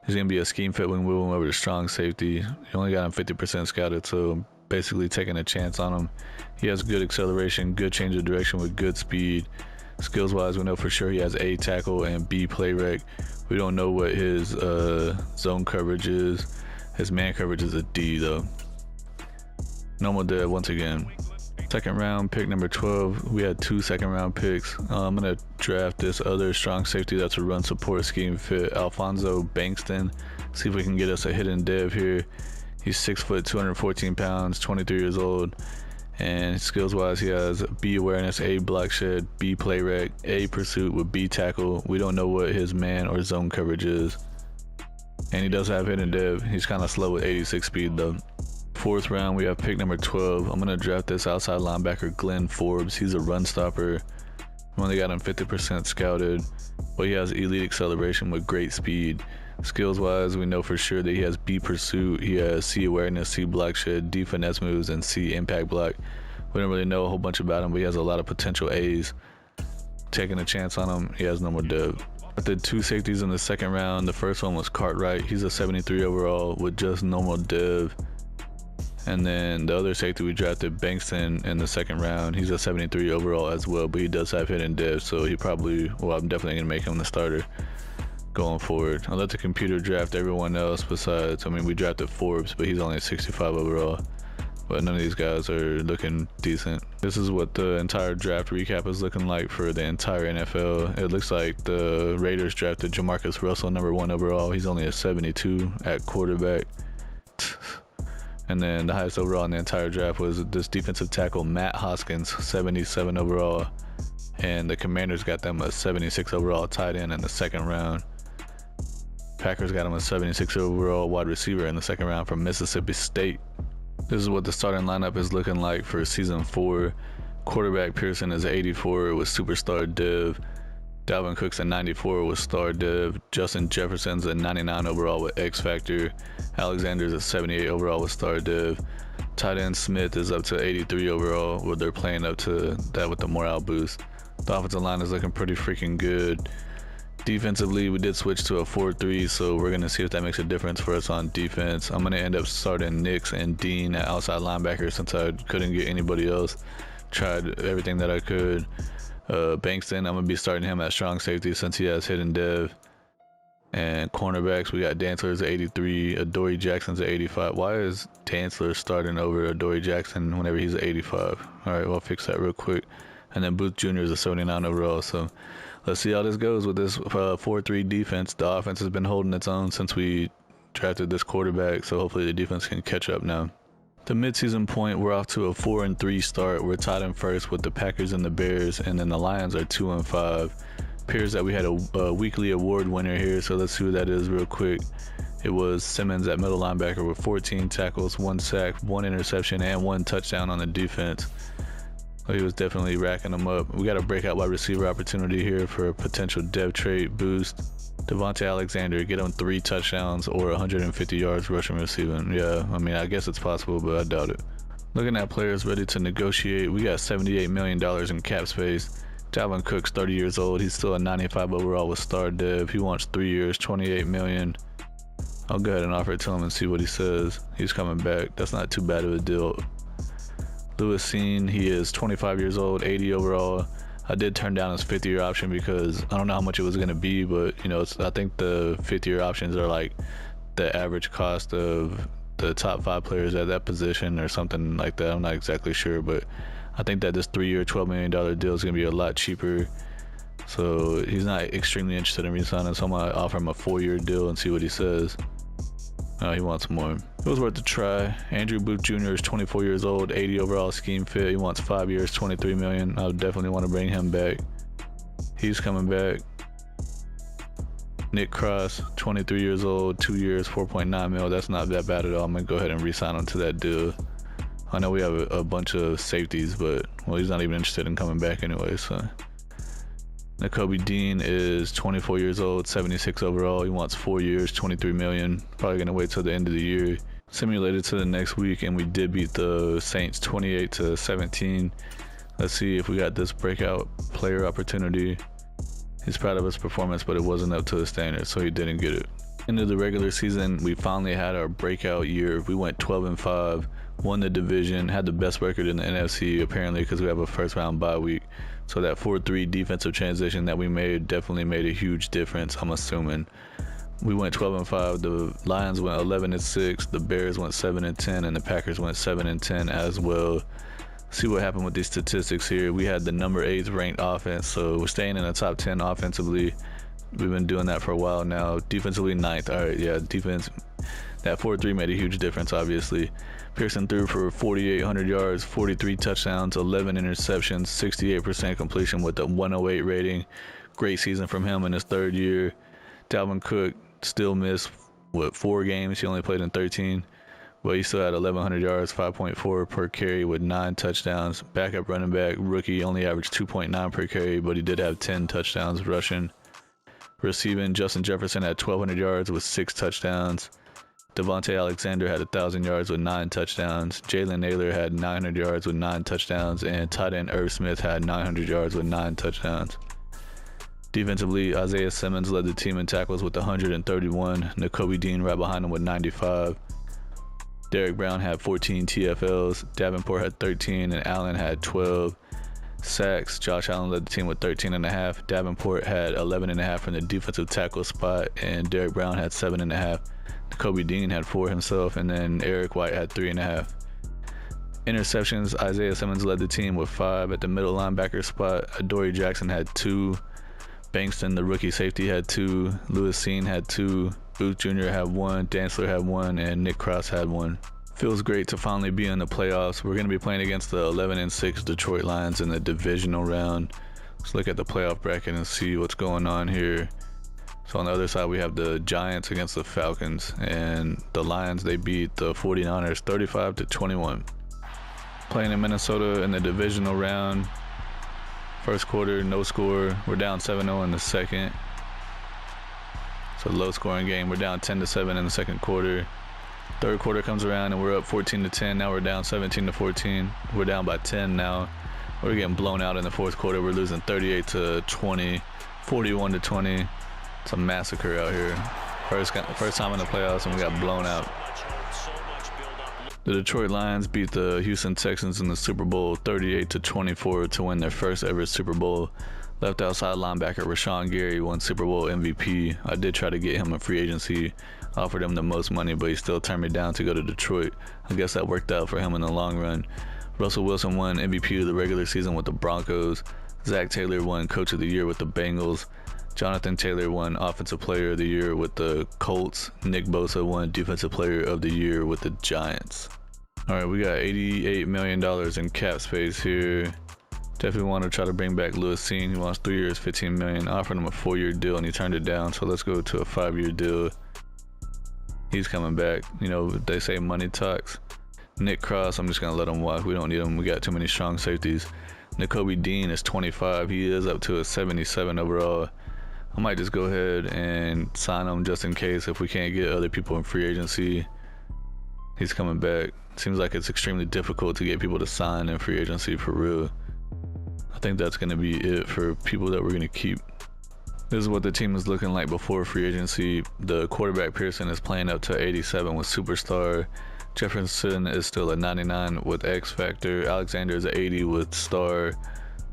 He's going to be a scheme fit when we move him over to strong safety. He only got him 50% scouted, so I'm basically taking a chance on him. He has good acceleration, good change of direction with good speed. Skills wise, we know for sure he has A tackle and B play rec. We don't know what his zone coverage is. His man coverage is a D though. Normal dev once again. Second round pick number 12. We had 2 second round picks. I'm gonna draft this other strong safety that's a run support scheme fit, Alfonso Bankston. See if we can get us a hidden dev here. He's 6 foot, 214 pounds, 23 years old. And skills wise, he has B awareness, A block shed, B play rec, A pursuit with B tackle. We don't know what his man or zone coverage is. And he does have hidden dev. He's kind of slow with 86 speed though. Fourth round, we have pick number 12. I'm gonna draft this outside linebacker, Glenn Forbes. He's a run stopper. We only got him 50% scouted, but he has elite acceleration with great speed. Skills wise, we know for sure that he has B pursuit, he has C awareness, C block shed, D finesse moves, and C impact block. We don't really know a whole bunch about him, but he has a lot of potential A's. Taking a chance on him, he has no more dev. I did 2 safeties in the second round. The first one was Cartwright. He's a 73 overall with just normal dev. And then the other safety we drafted, Bankston, in the second round. He's a 73 overall as well, but he does have hidden dev, so he probably, well, I'm definitely gonna make him the starter going forward. I'll let the computer draft everyone else besides, I mean, we drafted Forbes, but he's only 65 overall. But none of these guys are looking decent. This is what the entire draft recap is looking like for the entire NFL. It looks like the Raiders drafted Jamarcus Russell, number 1 overall. He's only a 72 at quarterback. And then the highest overall in the entire draft was this defensive tackle, Matt Hoskins, 77 overall. And the Commanders got them a 76 overall tight end in the second round. Packers got him a 76 overall wide receiver in the second round from Mississippi State. This is what the starting lineup is looking like for season 4. Quarterback Pearson is 84 with superstar div. Dalvin Cook's a 94 with star div. Justin Jefferson's a 99 overall with X Factor. Alexander's a 78 overall with star div. Tight end Smith is up to 83 overall, where they're playing up to that with the morale boost. The offensive line is looking pretty freaking good. Defensively, we did switch to a 4-3, so we're going to see if that makes a difference for us on defense. I'm going to end up starting Nix and Dean at outside linebacker since I couldn't get anybody else. Tried everything that I could. Bankston, I'm going to be starting him at strong safety since he has hidden dev. And cornerbacks, we got Dantzler's at 83, Adoree Jackson's at 85. Why is Dantzler starting over Adoree Jackson whenever he's at 85? All right, well, I'll fix that real quick. And then Booth Jr. is a 79 overall. So let's see how this goes with this 4-3 defense. The offense has been holding its own since we drafted this quarterback, so hopefully the defense can catch up now. The midseason point, we're off to a 4-3 start. We're tied in first with the Packers and the Bears, and then the Lions are 2-5. Appears that we had a weekly award winner here, so let's see who that is real quick. It was Simmons at middle linebacker with 14 tackles, 1 sack, 1 interception, and 1 touchdown on the defense. So he was definitely racking them up. We got a breakout wide receiver opportunity here for a potential depth trade boost. Devontae Alexander, get him 3 touchdowns or 150 yards rushing receiving. Yeah, I mean, I guess it's possible, but I doubt it. Looking at players ready to negotiate, we got $78 million in cap space. Dalvin Cook's 30 years old. He's still a 95 overall with star dev. He wants 3 years, $28 million. I'll go ahead and offer it to him and see what he says. He's coming back. That's not too bad of a deal. Lewis Seen, he is 25 years old, 80 overall. I did turn down his 5th-year option because I don't know how much it was going to be, but you know, I think the 5th-year options are like the average cost of the top 5 players at that position or something like that. I'm not exactly sure, but I think that this 3-year, $12 million deal is going to be a lot cheaper. So he's not extremely interested in re-signing, so I'm going to offer him a 4-year deal and see what he says. Oh, he wants more. It was worth a try. Andrew Booth Jr. is 24 years old, 80 overall scheme fit. He wants 5 years, $23 million. I would definitely want to bring him back. He's coming back. Nick Cross, 23 years old, 2 years, $4.9 million. That's not that bad at all. I'm going to go ahead and re-sign him to that deal. I know we have a bunch of safeties, but, well, he's not even interested in coming back anyway, so. Nakobe Dean is 24 years old, 76 overall. He wants 4 years, $23 million. Probably going to wait till the end of the year. Simulated to the next week, and we did beat the Saints 28-17. Let's see if we got this breakout player opportunity. He's proud of his performance, but it wasn't up to the standard, so he didn't get it. Into the regular season, we finally had our breakout year. We went 12-5, won the division, had the best record in the NFC, apparently because we have a first-round bye week. So that 4-3 defensive transition that we made definitely made a huge difference, I'm assuming. We went 12-5. The Lions went 11-6. The Bears went 7-10, and the Packers went 7-10 as well. See what happened with these statistics here. We had the number 8th ranked offense, so we're staying in the top 10 offensively. We've been doing that for a while now. Defensively, 9th. All right, yeah, defense. That 4-3 made a huge difference, obviously. Pearson threw for 4,800 yards, 43 touchdowns, 11 interceptions, 68% completion with a 108 rating. Great season from him in his 3rd year. Dalvin Cook still missed, 4 games? He only played in 13. But he still had 1,100 yards, 5.4 per carry with 9 touchdowns. Backup running back, rookie, only averaged 2.9 per carry, but he did have 10 touchdowns rushing. Receiving, Justin Jefferson had 1,200 yards with 6 touchdowns. Devontae Alexander had 1,000 yards with 9 touchdowns. Jalen Naylor had 900 yards with 9 touchdowns. And tight end Irv Smith had 900 yards with 9 touchdowns. Defensively, Isaiah Simmons led the team in tackles with 131. Nakobe Dean right behind him with 95. Derek Brown had 14 TFLs. Davenport had 13, and Allen had 12. Sacks, Josh Allen led the team with 13.5. Davenport had 11.5 from the defensive tackle spot, and Derek Brown had 7.5. Nakobe Dean had 4 himself, and then Eric White had 3.5. Interceptions, Isaiah Simmons led the team with 5 at the middle linebacker spot. Adoree Jackson had 2. Bankston, the rookie safety, had 2. Lewis Seen had 2. Booth Jr. had 1. Dantzler had 1, and Nick Cross had 1. Feels great to finally be in the playoffs. We're going to be playing against the 11-6 Detroit Lions in the divisional round. Let's look at the playoff bracket and see what's going on here. So on the other side, we have the Giants against the Falcons, and the Lions, they beat the 49ers 35-21. Playing in Minnesota in the divisional round. First quarter, no score. We're down 7-0 in the second. It's a low-scoring game. We're down 10-7 in the second quarter. Third quarter comes around and we're up 14-10. Now we're down 17-14. We're down by 10 now. We're getting blown out in the fourth quarter. We're losing 38-20, 41-20. It's a massacre out here. First time in the playoffs and we got blown out. The Detroit Lions beat the Houston Texans in the Super Bowl 38-24 to win their first ever Super Bowl. Left outside linebacker Rashawn Gary won Super Bowl MVP. I did try to get him in free agency, offered him the most money, but he still turned me down to go to Detroit. I guess that worked out for him in the long run. Russell Wilson won MVP of the regular season with the Broncos. Zach Taylor won Coach of the Year with the Bengals. Jonathan Taylor won Offensive Player of the Year with the Colts. Nick Bosa won Defensive Player of the Year with the Giants. All right, we got $88 million in cap space here. Definitely want to try to bring back Lewis Seen. He wants 3 years, $15 million. I offered him a 4-year deal and he turned it down. So let's go to a 5-year deal. He's coming back. You know, they say money talks. Nick Cross, I'm just going to let him walk. We don't need him. We got too many strong safeties. Nakobe Dean is 25. He is up to a 77 overall. I might just go ahead and sign him just in case if we can't get other people in free agency. He's coming back. Seems like it's extremely difficult to get people to sign in free agency for real. I think that's going to be it for people that we're going to keep. This is what the team is looking like before free agency. The quarterback Pearson is playing up to 87 with Superstar. Jefferson is still a 99 with X Factor. Alexander is an 80 with Star.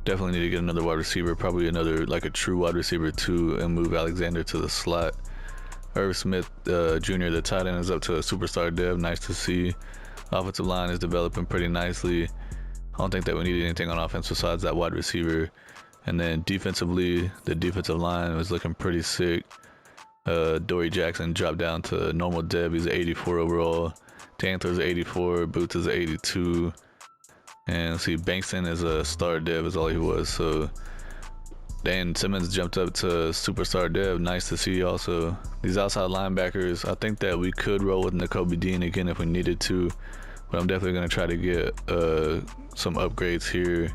Definitely need to get another wide receiver, probably another like a true wide receiver too, and move Alexander to the slot. Irv Smith Jr., the tight end, is up to a Superstar dev. Nice to see. Offensive line is developing pretty nicely. I don't think that we need anything on offense besides that wide receiver. And then defensively, the defensive line was looking pretty sick. Dory Jackson dropped down to normal dev. He's an 84 overall. Tantler's 84. Boots is 82. And see, Bankston is a star dev is all he was. So Dan Simmons jumped up to Superstar dev. Nice to see also. These outside linebackers, I think that we could roll with Nakobe Dean again if we needed to. But I'm definitely going to try to get some upgrades here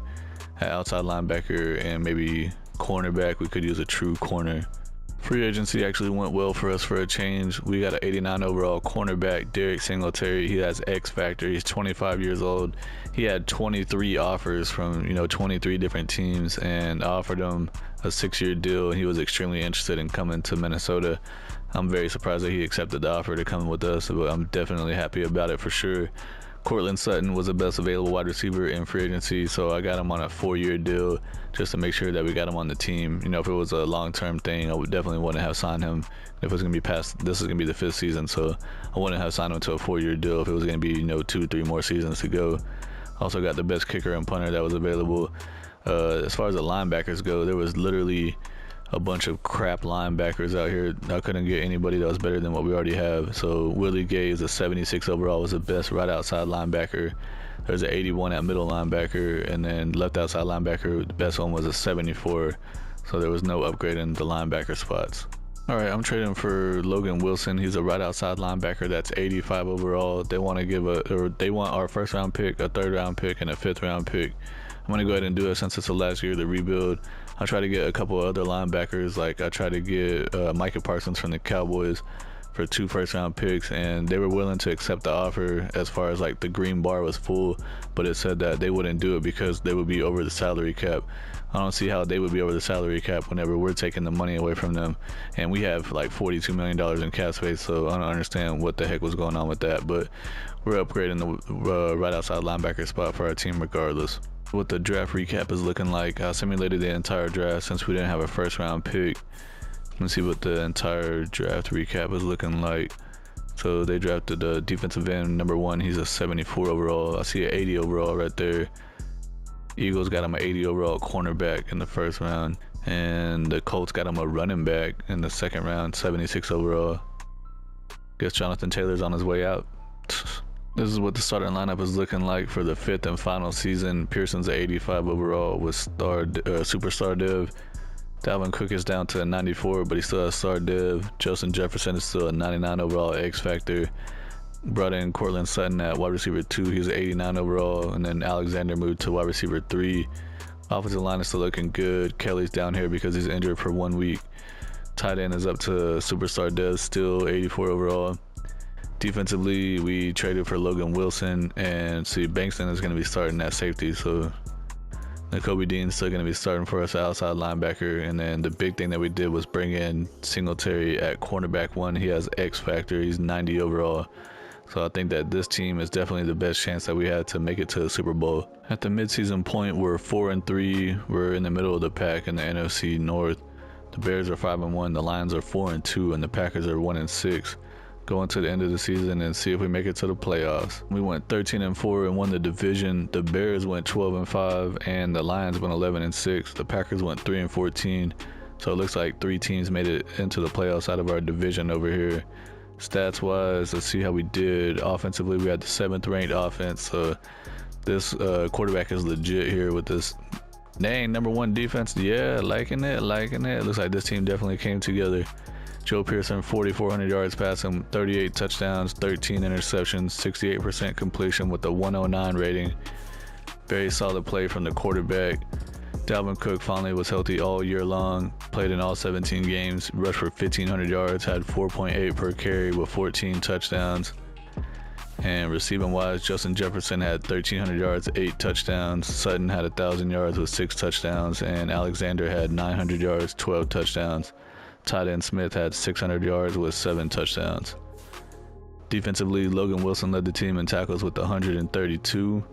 at outside linebacker and maybe cornerback. We could use a true corner. Free agency actually went well for us for a change. We got an 89 overall cornerback, Derek Singletary. He has X Factor. He's 25 years old. He had 23 offers from 23 different teams, and I offered him a 6-year deal. He was extremely interested in coming to Minnesota. I'm very surprised that he accepted the offer to come with us, but I'm definitely happy about it for sure. Cortland Sutton was the best available wide receiver in free agency, so I got him on a 4-year deal just to make sure that we got him on the team. If it was a long-term thing, I would definitely want to have signed him. If it was going to be past, this is going to be the 5th season, so I wouldn't have signed him to a 4-year deal if it was going to be 2-3 more seasons to go. Also got the best kicker and punter that was available. As far as the linebackers go, there was literally a bunch of crap linebackers out here. I couldn't get anybody that was better than what we already have. So Willie Gay is a 76 overall, was the best right outside linebacker. There's an 81 at middle linebacker, and then left outside linebacker, the best one was a 74. So there was no upgrade in the linebacker spots. All right, I'm trading for Logan Wilson. He's a right outside linebacker that's 85 overall. They want our 1st round pick, a 3rd round pick, and a 5th round pick. I'm gonna go ahead and do it since it's the last year of the rebuild. I'll try to get a couple of other linebackers. Like I tried to get Micah Parsons from the Cowboys for 2 first-round picks, and they were willing to accept the offer as far as like the green bar was full, but it said that they wouldn't do it because they would be over the salary cap. I don't see how they would be over the salary cap whenever we're taking the money away from them, and we have like $42 million in cap space, so I don't understand what the heck was going on with that. But we're upgrading the right outside linebacker spot for our team regardless. What the draft recap is looking like, I simulated the entire draft since we didn't have a 1st-round pick. Let's see what the entire draft recap is looking like. So they drafted the defensive end number 1. He's a 74 overall. I see an 80 overall right there. Eagles got him an 80 overall cornerback in the 1st round, and the Colts got him a running back in the 2nd round, 76 overall. Guess Jonathan Taylor's on his way out. This is what the starting lineup is looking like for the 5th and final season. Pearson's an 85 overall with superstar div. Dalvin Cook is down to a 94, but he still has star div. Justin Jefferson is still a 99 overall X Factor. Brought in Cortland Sutton at wide receiver 2. He's an 89 overall, and then Alexander moved to wide receiver 3. Offensive line is still looking good. Kelly's down here because he's injured for 1 week. Tight end is up to superstar div, still 84 overall. Defensively, we traded for Logan Wilson, and see Bankston is going to be starting at safety, so Nakobe Dean's still going to be starting for us outside linebacker. And then the big thing that we did was bring in Singletary at cornerback 1. He has X Factor. He's 90 overall. So I think that this team is definitely the best chance that we had to make it to the Super Bowl. At the midseason point, we're 4-3. We're in the middle of the pack in the NFC North. The Bears are 5-1. The Lions are 4-2, and the Packers are 1-6. Going to the end of the season and see if we make it to the playoffs. We went 13-4 and won the division. The Bears went 12-5, and the Lions went 11-6. The Packers went 3-14. So it looks like 3 teams made it into the playoffs out of our division over here. Stats wise, let's see how we did. Offensively, we had the 7th ranked offense. So this quarterback is legit here with this dang #1 defense. Yeah, liking it. Looks like this team definitely came together. Joe Pearson, 4,400 yards passing, 38 touchdowns, 13 interceptions, 68% completion with a 109 rating. Very solid play from the quarterback. Dalvin Cook finally was healthy all year long, played in all 17 games, rushed for 1,500 yards, had 4.8 per carry with 14 touchdowns. And receiving wise, Justin Jefferson had 1,300 yards, 8 touchdowns. Sutton had 1,000 yards with 6 touchdowns, and Alexander had 900 yards, 12 touchdowns. Tight end Smith had 600 yards with 7 touchdowns. Defensively, Logan Wilson led the team in tackles with 132.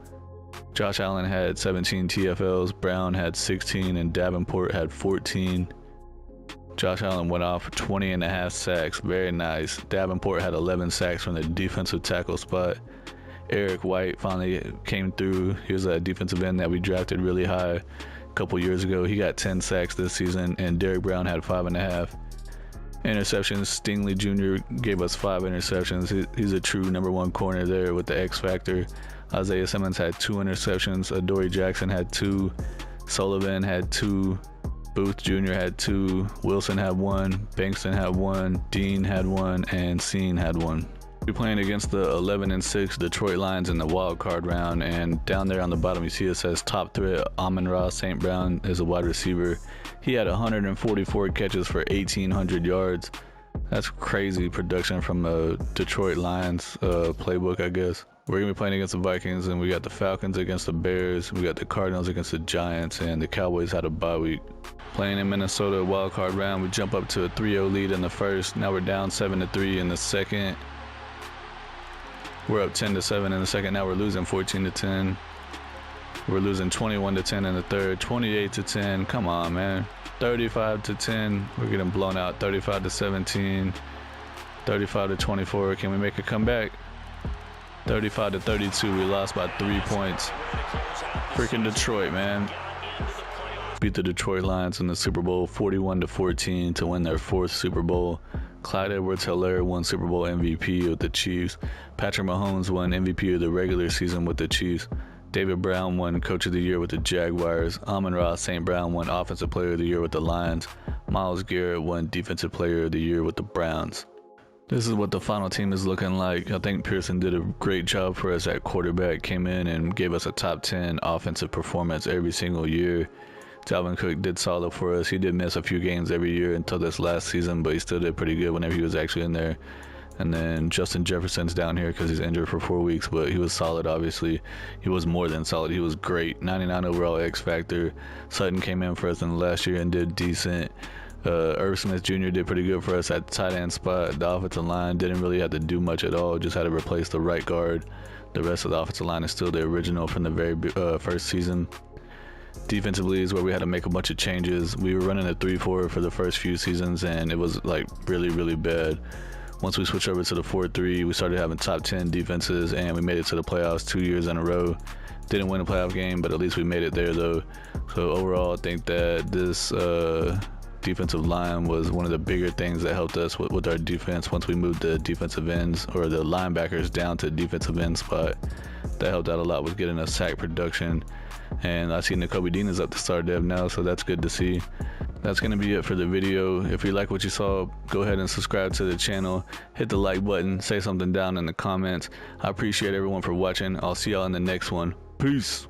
Josh Allen had 17 TFLs, Brown had 16, and Davenport had 14. Josh Allen went off 20.5 sacks, very nice. Davenport had 11 sacks from the defensive tackle spot. Eric White finally came through. He was a defensive end that we drafted really high a couple years ago. He got 10 sacks this season, and Derek Brown had 5.5. Interceptions, Stingley Jr. gave us 5 interceptions. He's a true #1 corner there with the X factor. Isaiah Simmons had 2 interceptions. Adoree Jackson had 2. Sullivan had 2. Booth Jr. had 2. Wilson had 1. Bankston had 1. Dean had 1. And Scene had 1. We're playing against the 11-6 Detroit Lions in the wild card round, and down there on the bottom you see it says top threat Amon-Ra St. Brown is a wide receiver. He had 144 catches for 1,800 yards. That's crazy production from the Detroit Lions playbook, I guess. We're going to be playing against the Vikings, and we got the Falcons against the Bears. We got the Cardinals against the Giants, and the Cowboys had a bye week. Playing in Minnesota wildcard round, we jump up to a 3-0 lead in the first. Now we're down 7-3 in the second. We're up 10-7 in the second. Now we're losing 14-10. We're losing 21-10 in the third. 28-10. Come on, man. 35-10. We're getting blown out. 35-17. 35-24. Can we make a comeback? 35-32. We lost by 3 points. Freaking Detroit, man. Beat the Detroit Lions in the Super Bowl 41-14 to win their 4th Super Bowl. Clyde Edwards-Helaire won Super Bowl MVP with the Chiefs. Patrick Mahomes won MVP of the regular season with the Chiefs. David Brown won Coach of the Year with the Jaguars. Amon-Ra St. Brown won Offensive Player of the Year with the Lions. Myles Garrett won Defensive Player of the Year with the Browns. This is what the final team is looking like. I think Pearson did a great job for us at quarterback. Came in and gave us a top 10 offensive performance every single year. Dalvin Cook did solid for us. He did miss a few games every year until this last season, but he still did pretty good whenever he was actually in there. And then Justin Jefferson's down here because he's injured for 4 weeks, but he was solid, obviously. He was more than solid. He was great. 99 overall X factor. Sutton came in for us in the last year and did decent. Irv Smith Jr. did pretty good for us at the tight end spot. The offensive line didn't really have to do much at all. Just had to replace the right guard. The rest of the offensive line is still the original from the very first season. Defensively is where we had to make a bunch of changes. We were running a 3-4 for the first few seasons, and it was like really, really bad. Once we switched over to the 4-3, we started having top 10 defenses, and we made it to the playoffs 2 years in a row. Didn't win a playoff game, but at least we made it there though. So overall, I think that this defensive line was one of the bigger things that helped us with our defense. Once we moved the defensive ends or the linebackers down to defensive end spot, that helped out a lot with getting us sack production. And I see Nakobe Dean is up to star dev now, so that's good to see. That's going to be it for the video. If you like what you saw, go ahead and subscribe to the channel. Hit the like button. Say something down in the comments. I appreciate everyone for watching. I'll see y'all in the next one. Peace.